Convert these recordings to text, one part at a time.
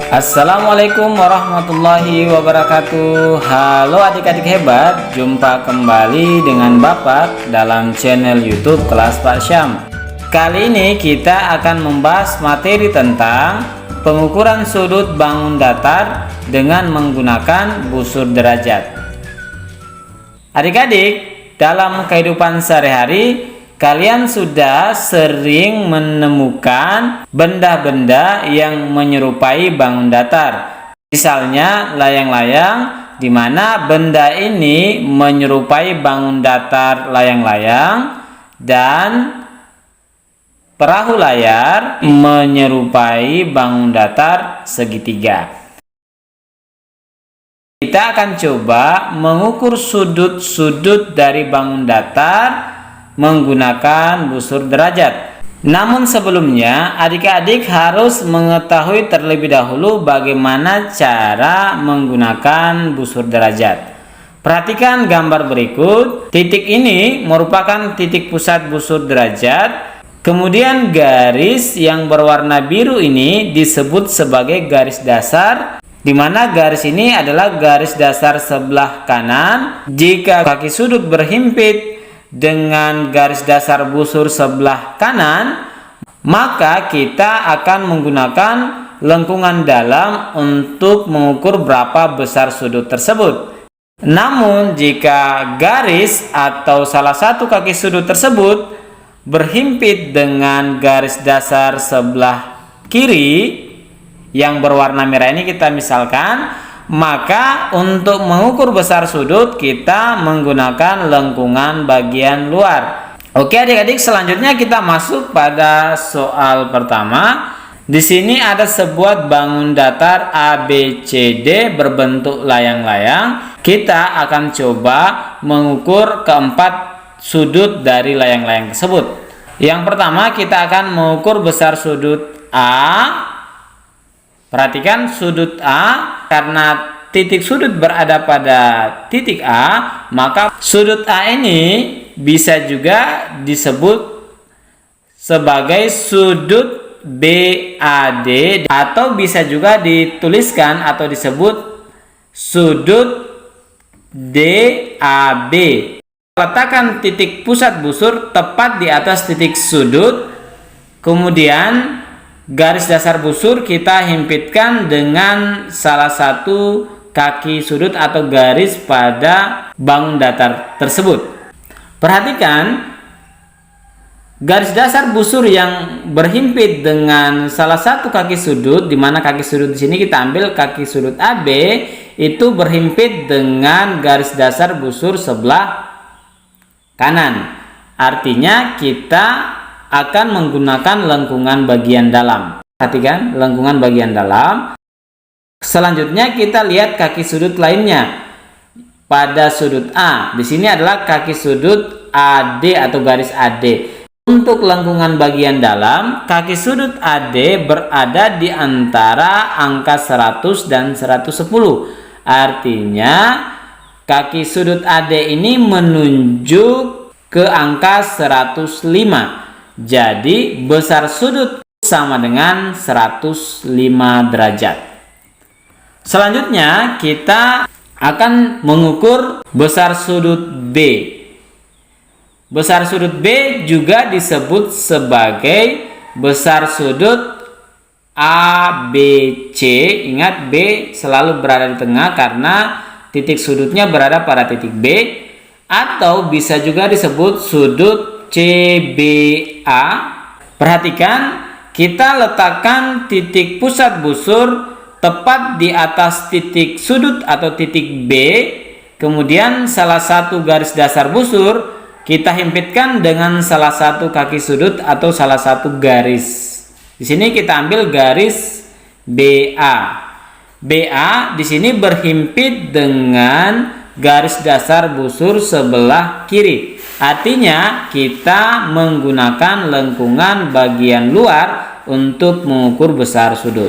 Assalamualaikum warahmatullahi wabarakatuh. Halo adik-adik hebat, jumpa kembali dengan Bapak dalam channel YouTube Kelas Pak Syam. Kali ini kita akan membahas materi tentang pengukuran sudut bangun datar dengan menggunakan busur derajat. Adik-adik, dalam kehidupan sehari-hari kalian sudah sering menemukan benda-benda yang menyerupai bangun datar. Misalnya layang-layang, di mana benda ini menyerupai bangun datar layang-layang, dan perahu layar menyerupai bangun datar segitiga. Kita akan coba mengukur sudut-sudut dari bangun datar menggunakan busur derajat. Namun sebelumnya adik-adik harus mengetahui terlebih dahulu bagaimana cara menggunakan busur derajat. Perhatikan gambar berikut. Titik ini merupakan titik pusat busur derajat. Kemudian garis yang berwarna biru ini disebut sebagai garis dasar, di mana garis ini adalah garis dasar sebelah kanan. Jika kaki sudut berhimpit dengan garis dasar busur sebelah kanan, maka kita akan menggunakan lengkungan dalam untuk mengukur berapa besar sudut tersebut. Namun jika garis atau salah satu kaki sudut tersebut berhimpit dengan garis dasar sebelah kiri yang berwarna merah ini kita misalkan, maka untuk mengukur besar sudut kita menggunakan lengkungan bagian luar. Oke adik-adik, selanjutnya kita masuk pada soal pertama. Di sini ada sebuah bangun datar ABCD berbentuk layang-layang. Kita akan coba mengukur keempat sudut dari layang-layang tersebut. Yang pertama kita akan mengukur besar sudut A. Perhatikan sudut A, karena titik sudut berada pada titik A, maka sudut A ini bisa juga disebut sebagai sudut BAD, atau bisa juga dituliskan atau disebut sudut DAB. Letakkan titik pusat busur tepat di atas titik sudut, kemudian garis dasar busur kita himpitkan dengan salah satu kaki sudut atau garis pada bangun datar tersebut. Perhatikan garis dasar busur yang berhimpit dengan salah satu kaki sudut, di mana kaki sudut di sini kita ambil kaki sudut AB, itu berhimpit dengan garis dasar busur sebelah kanan. Artinya kita akan menggunakan lengkungan bagian dalam. Perhatikan lengkungan bagian dalam. Selanjutnya kita lihat kaki sudut lainnya. Pada sudut A, di sini adalah kaki sudut AD atau garis AD. Untuk lengkungan bagian dalam, kaki sudut AD berada di antara angka 100 dan 110. Artinya kaki sudut AD ini menunjuk ke angka 105. Jadi besar sudut sama dengan 105 derajat. Selanjutnya kita akan mengukur besar sudut B. Besar sudut B juga disebut sebagai besar sudut ABC. Ingat, B selalu berada di tengah karena titik sudutnya berada pada titik B, atau bisa juga disebut sudut CBA. Perhatikan, kita letakkan titik pusat busur tepat di atas titik sudut atau titik B, kemudian salah satu garis dasar busur kita himpitkan dengan salah satu kaki sudut atau salah satu garis. Di sini kita ambil garis BA. BA di sini berhimpit dengan garis dasar busur sebelah kiri. Artinya kita menggunakan lengkungan bagian luar untuk mengukur besar sudut.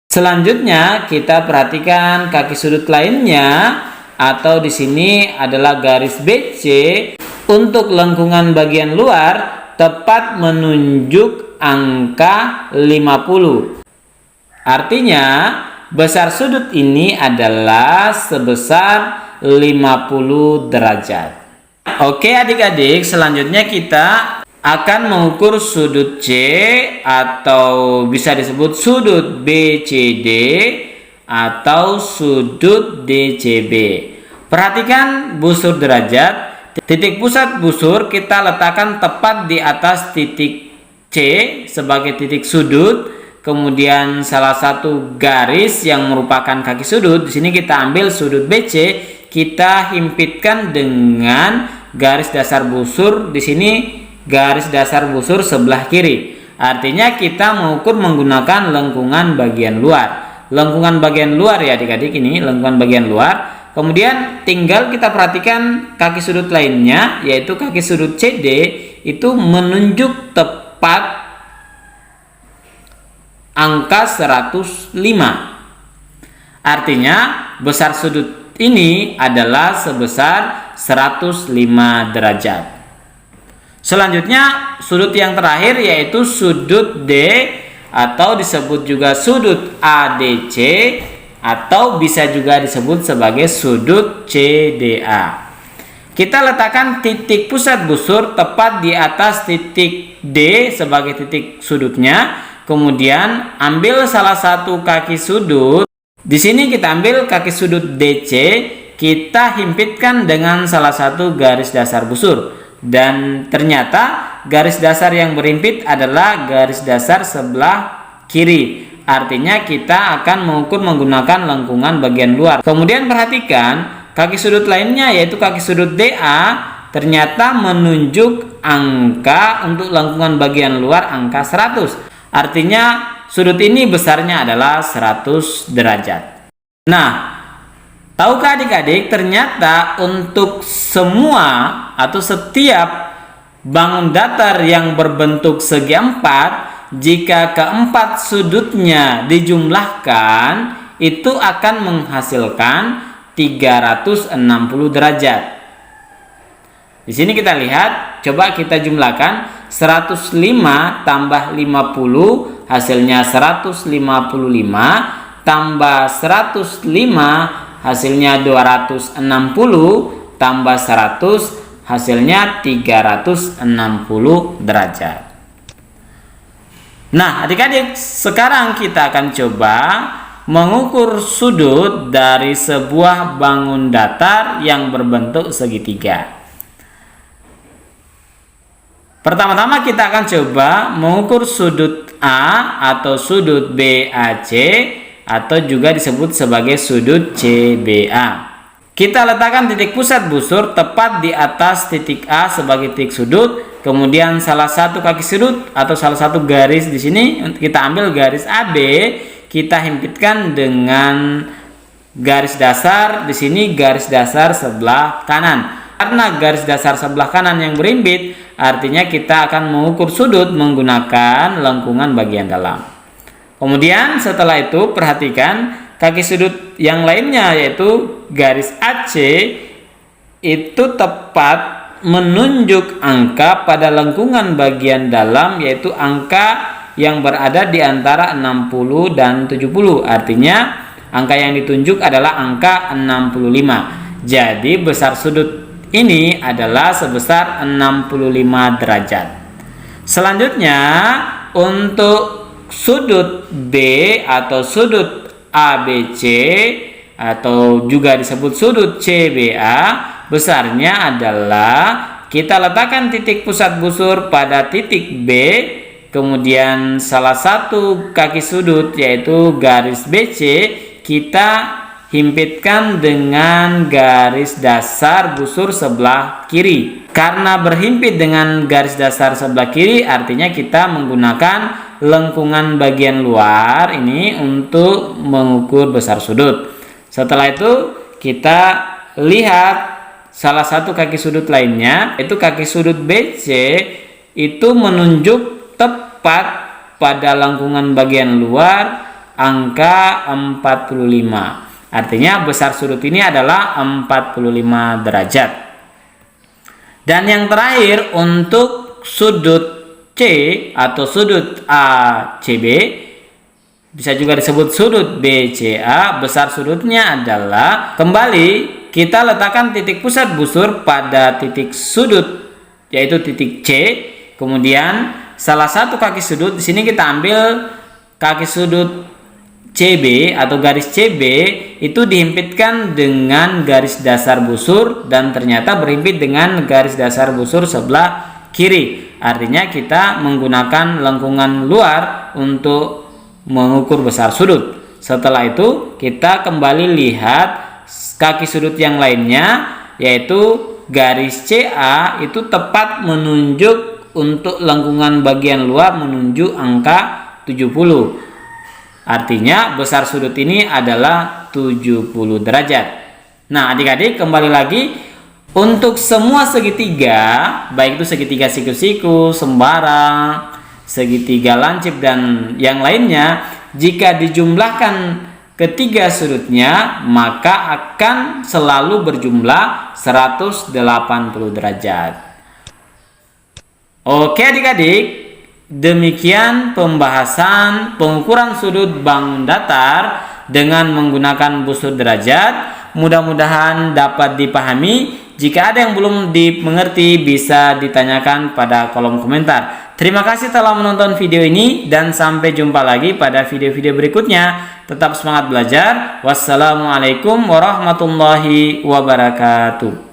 Selanjutnya kita perhatikan kaki sudut lainnya, atau di sini adalah garis BC. Untuk lengkungan bagian luar tepat menunjuk angka 50. Artinya besar sudut ini adalah sebesar 50 derajat. Oke adik-adik, selanjutnya kita akan mengukur sudut C atau bisa disebut sudut BCD atau sudut DCB. Perhatikan busur derajat. Titik pusat busur kita letakkan tepat di atas titik C sebagai titik sudut. Kemudian salah satu garis yang merupakan kaki sudut, di sini kita ambil sudut BC, kita himpitkan dengan garis dasar busur. Di sini garis dasar busur sebelah kiri. Artinya kita mengukur menggunakan lengkungan bagian luar. Lengkungan bagian luar ya adik-adik, ini lengkungan bagian luar. Kemudian tinggal kita perhatikan kaki sudut lainnya, yaitu kaki sudut CD itu menunjuk tepat angka 105. Artinya besar sudut ini adalah sebesar 105 derajat. Selanjutnya sudut yang terakhir yaitu sudut D atau disebut juga sudut ADC atau bisa juga disebut sebagai sudut CDA. Kita letakkan titik pusat busur tepat di atas titik D sebagai titik sudutnya. Kemudian ambil salah satu kaki sudut. Di sini kita ambil kaki sudut DC, kita himpitkan dengan salah satu garis dasar busur. Dan ternyata garis dasar yang berhimpit adalah garis dasar sebelah kiri. Artinya kita akan mengukur menggunakan lengkungan bagian luar. Kemudian perhatikan kaki sudut lainnya yaitu kaki sudut DA ternyata menunjuk angka untuk lengkungan bagian luar angka 100. Artinya sudut ini besarnya adalah 100 derajat. Nah, tahukah adik-adik ternyata untuk semua atau setiap bangun datar yang berbentuk segi empat, jika keempat sudutnya dijumlahkan itu akan menghasilkan 360 derajat. Di sini kita lihat, coba kita jumlahkan 105 tambah 50 hasilnya 155 tambah 105 hasilnya 260 tambah 100 hasilnya 360 derajat. Nah adik-adik, sekarang kita akan coba mengukur sudut dari sebuah bangun datar yang berbentuk segitiga. Pertama-tama kita akan coba mengukur sudut A atau sudut BAC atau juga disebut sebagai sudut CBA. Kita letakkan titik pusat busur tepat di atas titik A sebagai titik sudut. Kemudian salah satu kaki sudut atau salah satu garis di sini kita ambil garis AB, kita himpitkan dengan garis dasar di sini garis dasar sebelah kanan. Karena garis dasar sebelah kanan yang berhimpit, artinya kita akan mengukur sudut menggunakan lengkungan bagian dalam. Kemudian setelah itu perhatikan kaki sudut yang lainnya yaitu garis AC itu tepat menunjuk angka pada lengkungan bagian dalam yaitu angka yang berada di antara 60 dan 70. Artinya angka yang ditunjuk adalah angka 65. Jadi besar sudut ini adalah sebesar 65 derajat. Selanjutnya untuk sudut B atau sudut ABC atau juga disebut sudut CBA, besarnya adalah kita letakkan titik pusat busur pada titik B, kemudian salah satu kaki sudut yaitu garis BC kita himpitkan dengan garis dasar busur sebelah kiri. Karena berhimpit dengan garis dasar sebelah kiri, artinya kita menggunakan lengkungan bagian luar ini untuk mengukur besar sudut. Setelah itu kita lihat salah satu kaki sudut lainnya, yaitu kaki sudut BC itu menunjuk tepat pada lengkungan bagian luar angka 45. Artinya besar sudut ini adalah 45 derajat. Dan yang terakhir untuk sudut C atau sudut ACB, bisa juga disebut sudut BCA. Besar sudutnya adalah, kembali kita letakkan titik pusat busur pada titik sudut, yaitu titik C. Kemudian salah satu kaki sudut, di sini kita ambil kaki sudut CB atau garis CB, itu dihimpitkan dengan garis dasar busur dan ternyata berhimpit dengan garis dasar busur sebelah kiri. Artinya kita menggunakan lengkungan luar untuk mengukur besar sudut. Setelah itu kita kembali lihat kaki sudut yang lainnya, yaitu garis CA itu tepat menunjuk untuk lengkungan bagian luar menunjuk angka 70. Artinya besar sudut ini adalah 70 derajat. Nah, adik-adik, kembali lagi, untuk semua segitiga, baik itu segitiga siku-siku, sembarang, segitiga lancip, dan yang lainnya, jika dijumlahkan ketiga sudutnya, maka akan selalu berjumlah 180 derajat. Oke adik-adik, demikian pembahasan pengukuran sudut bangun datar dengan menggunakan busur derajat. Mudah-mudahan dapat dipahami. Jika ada yang belum dimengerti, bisa ditanyakan pada kolom komentar. Terima kasih telah menonton video ini dan sampai jumpa lagi pada video-video berikutnya. Tetap semangat belajar. Wassalamualaikum warahmatullahi wabarakatuh.